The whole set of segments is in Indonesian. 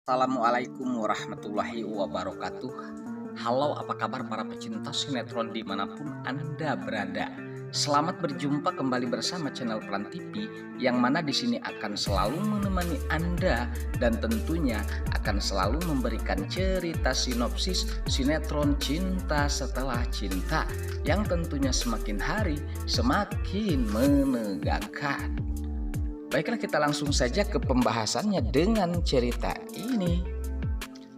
Assalamualaikum warahmatullahi wabarakatuh. Halo, apa kabar para pecinta sinetron dimanapun Anda berada? Selamat berjumpa kembali bersama channel Pran TV, yang mana di sini akan selalu menemani Anda dan tentunya akan selalu memberikan cerita sinopsis sinetron Cinta Setelah Cinta yang tentunya semakin hari semakin menegangkan. Baiklah, kita langsung saja ke pembahasannya dengan cerita ini.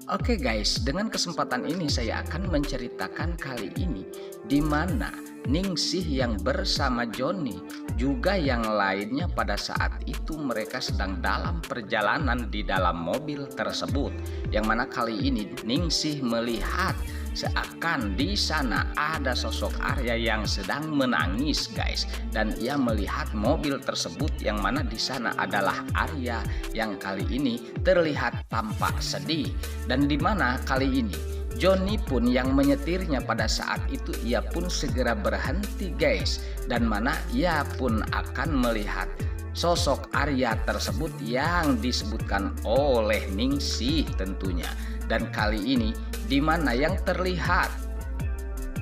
Oke guys, dengan kesempatan ini saya akan menceritakan kali ini di mana Ningsih yang bersama Joni juga yang lainnya pada saat itu mereka sedang dalam perjalanan di dalam mobil tersebut, yang mana kali ini Ningsih melihat seakan di sana ada sosok Arya yang sedang menangis guys, dan ia melihat mobil tersebut yang mana di sana adalah Arya yang kali ini terlihat tampak sedih, dan di mana kali ini Joni pun yang menyetirnya pada saat itu ia pun segera berhenti guys, dan mana ia pun akan melihat sosok Arya tersebut yang disebutkan oleh Ningsih tentunya. Dan kali ini di mana yang terlihat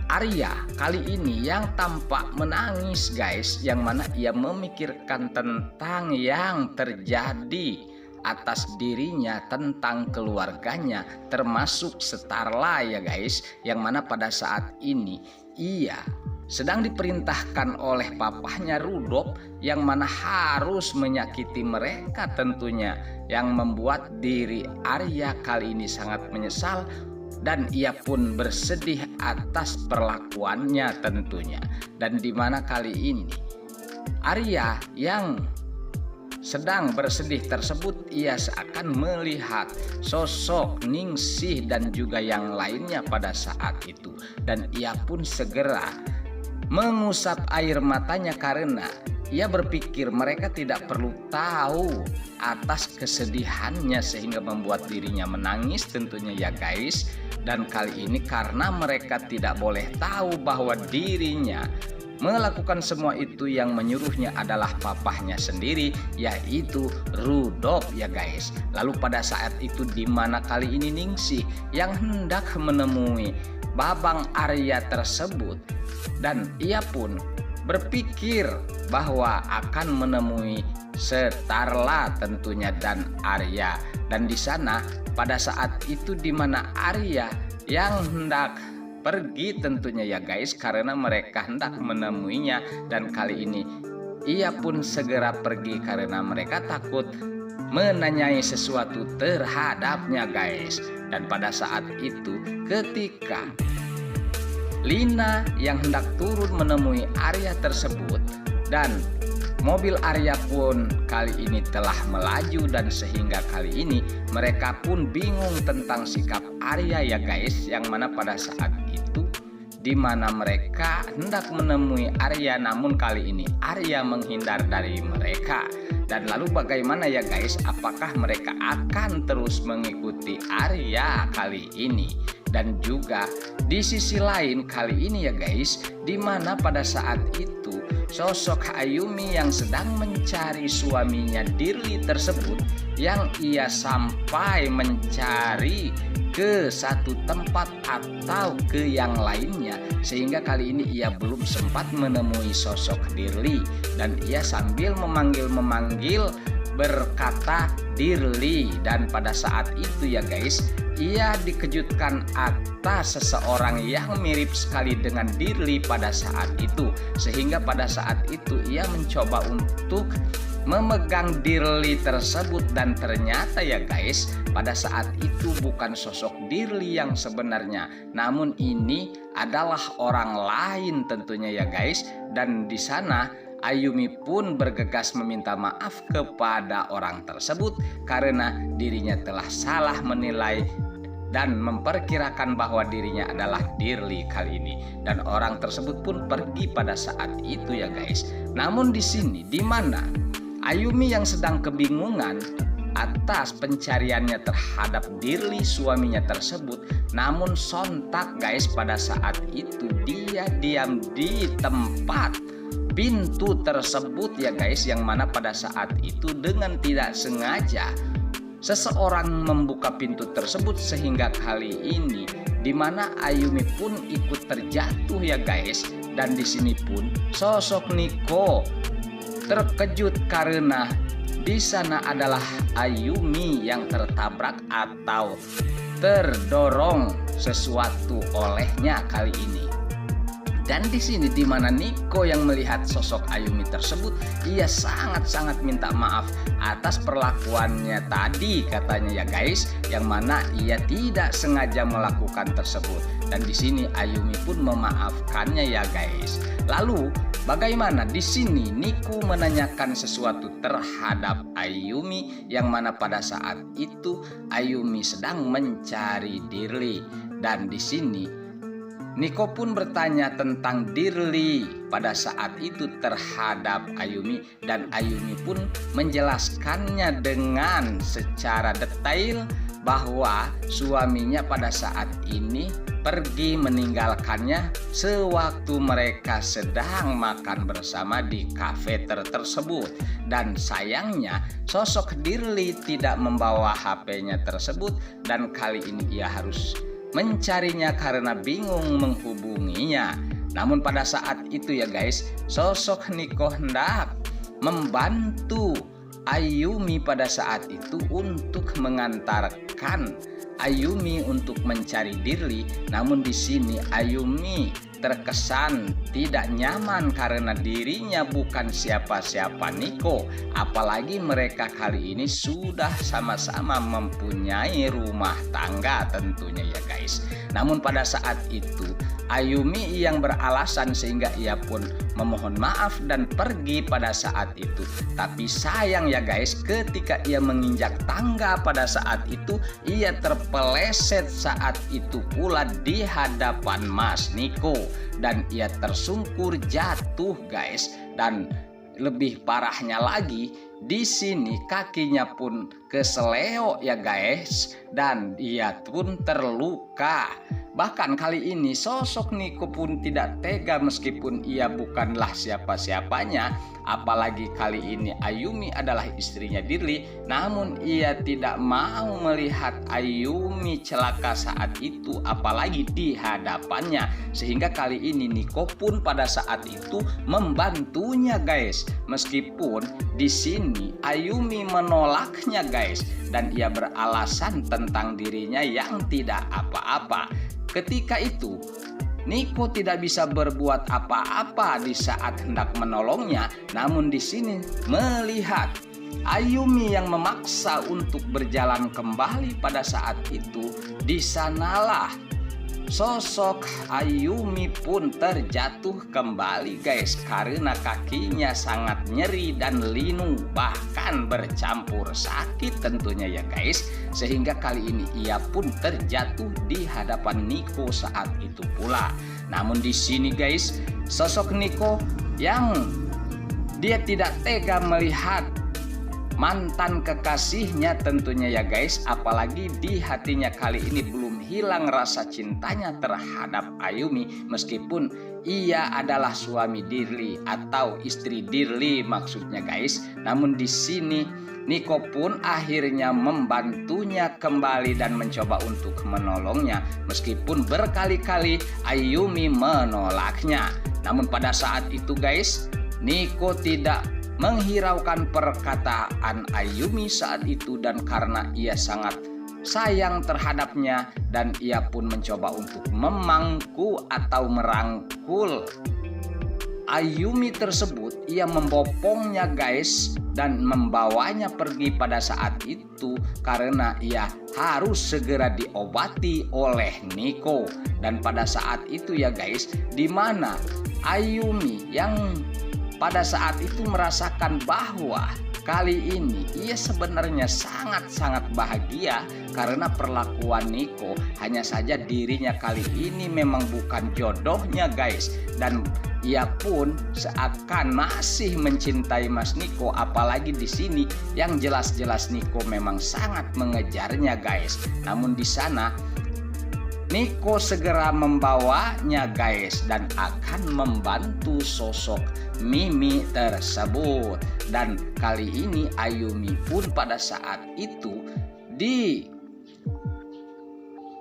Arya kali ini yang tampak menangis guys, yang mana ia memikirkan tentang yang terjadi atas dirinya, tentang keluarganya termasuk Starla ya guys, yang mana pada saat ini ia sedang diperintahkan oleh papahnya Rudolf yang mana harus menyakiti mereka tentunya, yang membuat diri Arya kali ini sangat menyesal dan ia pun bersedih atas perlakuannya tentunya. Dan di mana kali ini Arya yang sedang bersedih tersebut ia seakan melihat sosok Ningsih dan juga yang lainnya pada saat itu, dan ia pun segera mengusap air matanya karena ia berpikir mereka tidak perlu tahu atas kesedihannya sehingga membuat dirinya menangis tentunya ya guys. Dan kali ini karena mereka tidak boleh tahu bahwa dirinya melakukan semua itu, yang menyuruhnya adalah papahnya sendiri yaitu Rudolf ya guys. Lalu pada saat itu di mana kali ini Ningsih yang hendak menemui Babang Arya tersebut, dan ia pun berpikir bahwa akan menemui Starla tentunya dan Arya. Dan di sana pada saat itu di mana Arya yang hendak pergi tentunya ya guys, karena mereka hendak menemuinya, dan kali ini ia pun segera pergi karena mereka takut menanyai sesuatu terhadapnya guys. Dan pada saat itu ketika Lina yang hendak turun menemui Arya tersebut, dan mobil Arya pun kali ini telah melaju, dan sehingga kali ini mereka pun bingung tentang sikap Arya ya guys, yang mana pada saat itu di mana mereka hendak menemui Arya, namun kali ini Arya menghindar dari mereka. Dan lalu bagaimana ya guys, apakah mereka akan terus mengikuti Arya kali ini? Dan juga di sisi lain kali ini ya guys, di mana pada saat itu sosok Ayumi yang sedang mencari suaminya Dirli tersebut, yang ia sampai mencari ke satu tempat atau ke yang lainnya, sehingga kali ini ia belum sempat menemui sosok Dirli, dan ia sambil memanggil berkata Dirli. Dan pada saat itu ya guys, ia dikejutkan atas seseorang yang mirip sekali dengan Dirli pada saat itu, sehingga pada saat itu ia mencoba untuk memegang Dirli tersebut, dan ternyata ya guys pada saat itu bukan sosok Dirli yang sebenarnya, namun ini adalah orang lain tentunya ya guys. Dan di sana Ayumi pun bergegas meminta maaf kepada orang tersebut karena dirinya telah salah menilai dan memperkirakan bahwa dirinya adalah Dirli kali ini, dan orang tersebut pun pergi pada saat itu ya guys. Namun di sini di mana Ayumi yang sedang kebingungan atas pencariannya terhadap Dirli suaminya tersebut, namun sontak guys pada saat itu dia diam di tempat pintu tersebut ya guys, yang mana pada saat itu dengan tidak sengaja seseorang membuka pintu tersebut sehingga kali ini di mana Ayumi pun ikut terjatuh ya guys. Dan di sini pun sosok Niko terkejut karena di sana adalah Ayumi yang tertabrak atau terdorong sesuatu olehnya kali ini. Dan di sini di mana Niko yang melihat sosok Ayumi tersebut, ia sangat-sangat minta maaf atas perlakuannya tadi katanya ya guys, yang mana ia tidak sengaja melakukan tersebut. Dan di sini Ayumi pun memaafkannya ya guys. Lalu bagaimana di sini Niko menanyakan sesuatu terhadap Ayumi, yang mana pada saat itu Ayumi sedang mencari Dirli. Dan di sini Niko pun bertanya tentang Dirli pada saat itu terhadap Ayumi, dan Ayumi pun menjelaskannya dengan secara detail bahwa suaminya pada saat ini pergi meninggalkannya sewaktu mereka sedang makan bersama di kafe tersebut. Dan sayangnya sosok Dirli tidak membawa HP-nya tersebut, dan kali ini ia harus mencarinya karena bingung menghubunginya. Namun pada saat itu ya guys, sosok Niko hendak membantu Ayumi pada saat itu untuk mengantarkan Ayumi untuk mencari Dirli. Namun di sini Ayumi terkesan tidak nyaman karena dirinya bukan siapa-siapa Niko, apalagi mereka kali ini sudah sama-sama mempunyai rumah tangga tentunya ya guys. Namun pada saat itu Ayumi yang beralasan sehingga ia pun memohon maaf dan pergi pada saat itu. Tapi sayang ya guys, ketika ia menginjak tangga pada saat itu, ia terpeleset saat itu pula di hadapan Mas Niko, dan ia tersungkur jatuh guys. Dan lebih parahnya lagi, di sini kakinya pun keseleo ya guys, dan ia pun terluka. Bahkan kali ini sosok Niko pun tidak tega meskipun ia bukanlah siapa-siapanya, apalagi kali ini Ayumi adalah istrinya Dirli. Namun ia tidak mau melihat Ayumi celaka saat itu, apalagi di hadapannya, sehingga kali ini Niko pun pada saat itu membantunya guys. Meskipun di sini Ayumi menolaknya guys, dan ia beralasan tentang dirinya yang tidak apa-apa. Ketika itu Niko tidak bisa berbuat apa-apa di saat hendak menolongnya. Namun di sini melihat Ayumi yang memaksa untuk berjalan kembali pada saat itu, di sanalah sosok Ayumi pun terjatuh kembali guys, karena kakinya sangat nyeri dan linu, bahkan bercampur sakit tentunya ya guys. Sehingga kali ini ia pun terjatuh di hadapan Niko saat itu pula. Namun di sini guys, sosok Niko yang dia tidak tega melihat mantan kekasihnya tentunya ya guys, apalagi di hatinya kali ini belum hilang rasa cintanya terhadap Ayumi, meskipun ia adalah suami Dirli atau istri Dirli maksudnya guys. Namun di sini Niko pun akhirnya membantunya kembali dan mencoba untuk menolongnya, meskipun berkali-kali Ayumi menolaknya. Namun pada saat itu guys, Niko tidak menghiraukan perkataan Ayumi saat itu, dan karena ia sangat sayang terhadapnya, dan ia pun mencoba untuk memangku atau merangkul Ayumi tersebut. Ia membopongnya guys dan membawanya pergi pada saat itu karena ia harus segera diobati oleh Niko. Dan pada saat itu ya guys, di mana Ayumi yang pada saat itu merasakan bahwa kali ini ia sebenarnya sangat-sangat bahagia karena perlakuan Niko. Hanya saja dirinya kali ini memang bukan jodohnya guys, dan ia pun seakan masih mencintai Mas Niko, apalagi di sini yang jelas-jelas Niko memang sangat mengejarnya guys. Namun di sana Niko segera membawanya guys dan akan membantu sosok Mimi tersebut. Dan kali ini Ayumi pun pada saat itu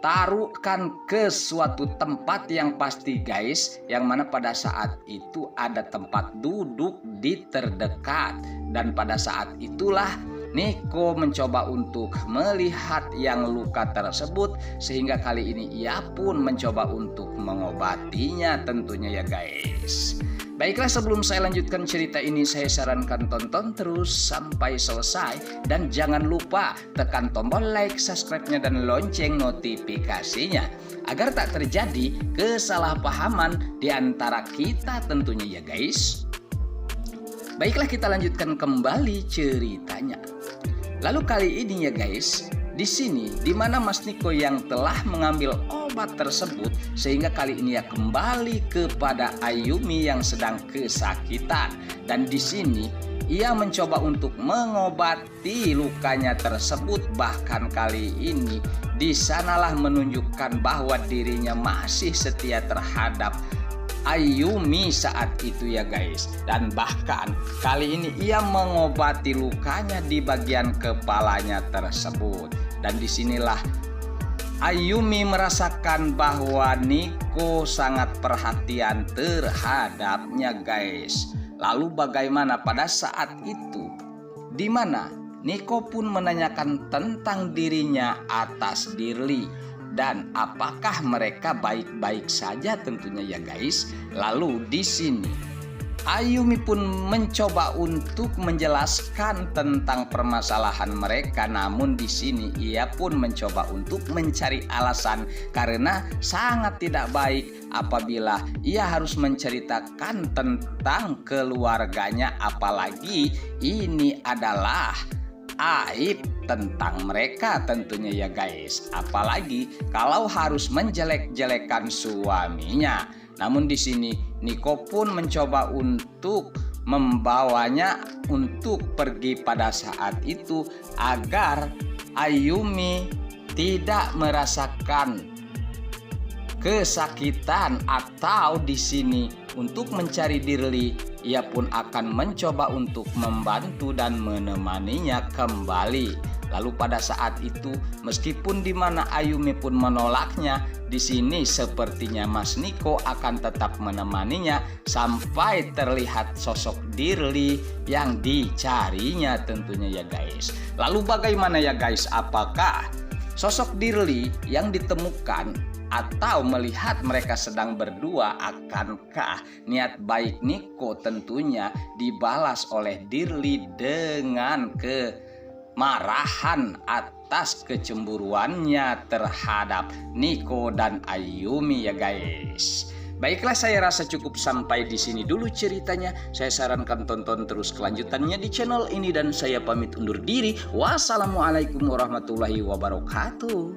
ditaruhkan ke suatu tempat yang pasti guys, yang mana pada saat itu ada tempat duduk di terdekat. Dan pada saat itulah Niko mencoba untuk melihat yang luka tersebut, sehingga kali ini ia pun mencoba untuk mengobatinya tentunya ya guys. Baiklah, sebelum saya lanjutkan cerita ini, saya sarankan tonton terus sampai selesai. Dan jangan lupa tekan tombol like, subscribe-nya, dan lonceng notifikasinya, agar tak terjadi kesalahpahaman di antara kita tentunya ya guys. Baiklah, kita lanjutkan kembali ceritanya. Lalu kali ini ya guys, di sini dimana Mas Niko yang telah mengambil obat tersebut, sehingga kali ini ya kembali kepada Ayumi yang sedang kesakitan. Dan di sini ia mencoba untuk mengobati lukanya tersebut. Bahkan kali ini di sanalah menunjukkan bahwa dirinya masih setia terhadap Ayumi saat itu ya guys. Dan bahkan kali ini ia mengobati lukanya di bagian kepalanya tersebut. Dan disinilah Ayumi merasakan bahwa Niko sangat perhatian terhadapnya guys. Lalu bagaimana pada saat itu, dimana Niko pun menanyakan tentang dirinya atas Dirli, dan apakah mereka baik-baik saja tentunya ya guys. Lalu di sini Ayumi pun mencoba untuk menjelaskan tentang permasalahan mereka, namun di sini ia pun mencoba untuk mencari alasan, karena sangat tidak baik apabila ia harus menceritakan tentang keluarganya, apalagi ini adalah aib tentang mereka tentunya ya guys. Apalagi kalau harus menjelek-jelekan suaminya. Namun di sini Niko pun mencoba untuk membawanya untuk pergi pada saat itu, agar Ayumi tidak merasakan kesakitan. Atau di sini untuk mencari Dirli, ia pun akan mencoba untuk membantu dan menemaninya kembali. Lalu pada saat itu, meskipun dimana Ayumi pun menolaknya, di sini sepertinya Mas Niko akan tetap menemaninya sampai terlihat sosok Dirli yang dicarinya tentunya ya guys. Lalu bagaimana ya guys, apakah sosok Dirli yang ditemukan atau melihat mereka sedang berdua, akankah niat baik Niko tentunya dibalas oleh Dirli dengan kemarahan atas kecemburuannya terhadap Niko dan Ayumi ya guys. Baiklah, saya rasa cukup sampai di sini dulu ceritanya. Saya sarankan tonton terus kelanjutannya di channel ini, dan saya pamit undur diri. Wassalamualaikum warahmatullahi wabarakatuh.